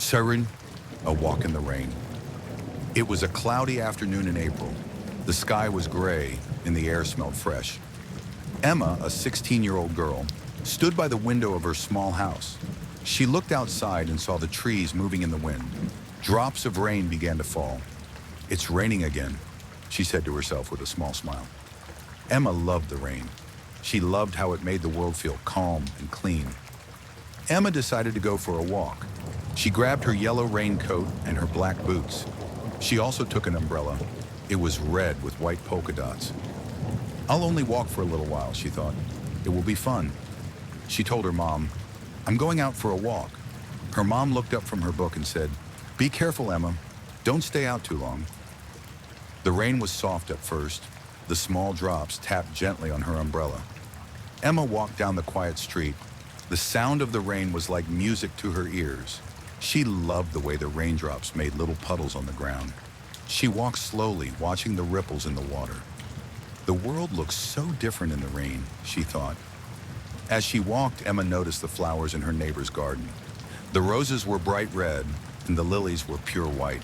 Siren, a walk in the rain. It was a cloudy afternoon in April. The sky was gray and the air smelled fresh. Emma, a 16-year-old girl, stood by the window of her small house. She looked outside and saw the trees moving in the wind. Drops of rain began to fall. "It's raining again," she said to herself with a small smile. Emma loved the rain. She loved how it made the world feel calm and clean. Emma decided to go for a walk. She grabbed her yellow raincoat and her black boots. She also took an umbrella. It was red with white polka dots. "I'll only walk for a little while," she thought. "It will be fun." She told her mom, "I'm going out for a walk." Her mom looked up from her book and said, "Be careful, Emma. Don't stay out too long." The rain was soft at first. The small drops tapped gently on her umbrella. Emma walked down the quiet street. The sound of the rain was like music to her ears. She loved the way the raindrops made little puddles on the ground. She walked slowly, watching the ripples in the water. The world looks so different in the rain, she thought. As she walked, Emma noticed the flowers in her neighbor's garden. The roses were bright red, and the lilies were pure white.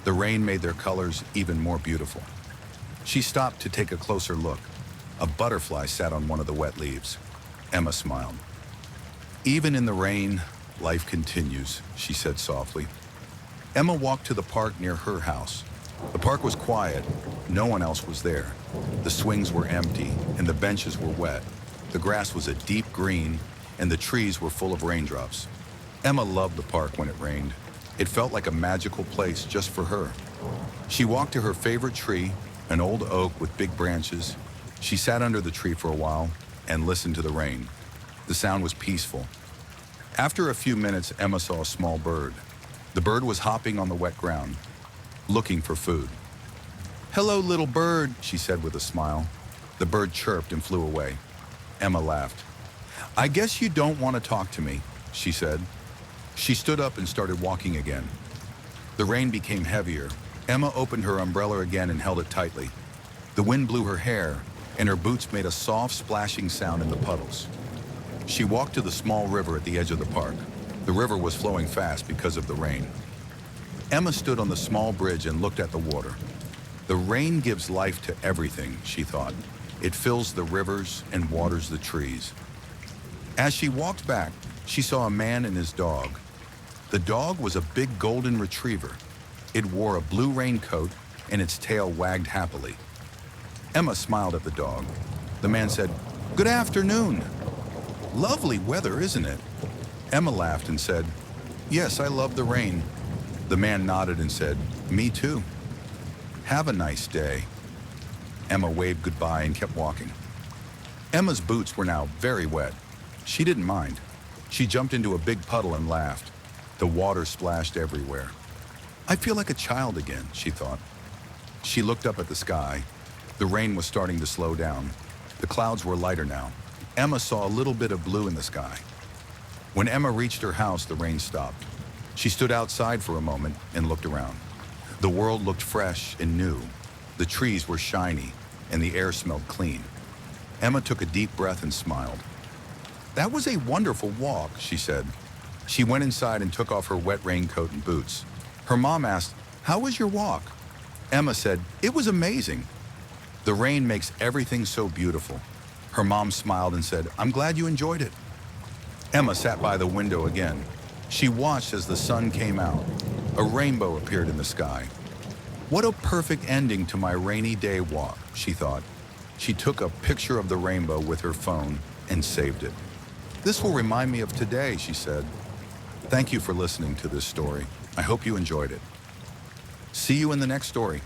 The rain made their colors even more beautiful. She stopped to take a closer look. A butterfly sat on one of the wet leaves. Emma smiled. "Even in the rain, life continues," she said softly. Emma walked to the park near her house. The park was quiet. No one else was there. The swings were empty, and the benches were wet. The grass was a deep green, and the trees were full of raindrops. Emma loved the park when it rained. It felt like a magical place just for her. She walked to her favorite tree, an old oak with big branches. She sat under the tree for a while and listened to the rain. The sound was peaceful. After a few minutes, Emma saw a small bird. The bird was hopping on the wet ground, looking for food. "Hello, little bird," she said with a smile. The bird chirped and flew away. Emma laughed. "I guess you don't want to talk to me," she said. She stood up and started walking again. The rain became heavier. Emma opened her umbrella again and held it tightly. The wind blew her hair, and her boots made a soft splashing sound in the puddles. She walked to the small river at the edge of the park. The river was flowing fast because of the rain. Emma stood on the small bridge and looked at the water. The rain gives life to everything, she thought. It fills the rivers and waters the trees. As she walked back, she saw a man and his dog. The dog was a big golden retriever. It wore a blue raincoat and its tail wagged happily. Emma smiled at the dog. The man said, "Good afternoon." "Lovely weather, isn't it?" Emma laughed and said, "Yes, I love the rain." The man nodded and said, "Me too." "Have a nice day." Emma waved goodbye and kept walking. Emma's boots were now very wet. She didn't mind. She jumped into a big puddle and laughed. The water splashed everywhere. "I feel like a child again," she thought. She looked up at the sky. The rain was starting to slow down. The clouds were lighter now. Emma saw a little bit of blue in the sky. When Emma reached her house, the rain stopped. She stood outside for a moment and looked around. The world looked fresh and new. The trees were shiny, and the air smelled clean. Emma took a deep breath and smiled. "That was a wonderful walk," she said. She went inside and took off her wet raincoat and boots. Her mom asked, "How was your walk?" Emma said, "It was amazing." The rain makes everything so beautiful. Her mom smiled and said, "I'm glad you enjoyed it." Emma sat by the window again. She watched as the sun came out. A rainbow appeared in the sky. "What a perfect ending to my rainy day walk," she thought. She took a picture of the rainbow with her phone and saved it. "This will remind me of today," she said. Thank you for listening to this story. I hope you enjoyed it. See you in the next story.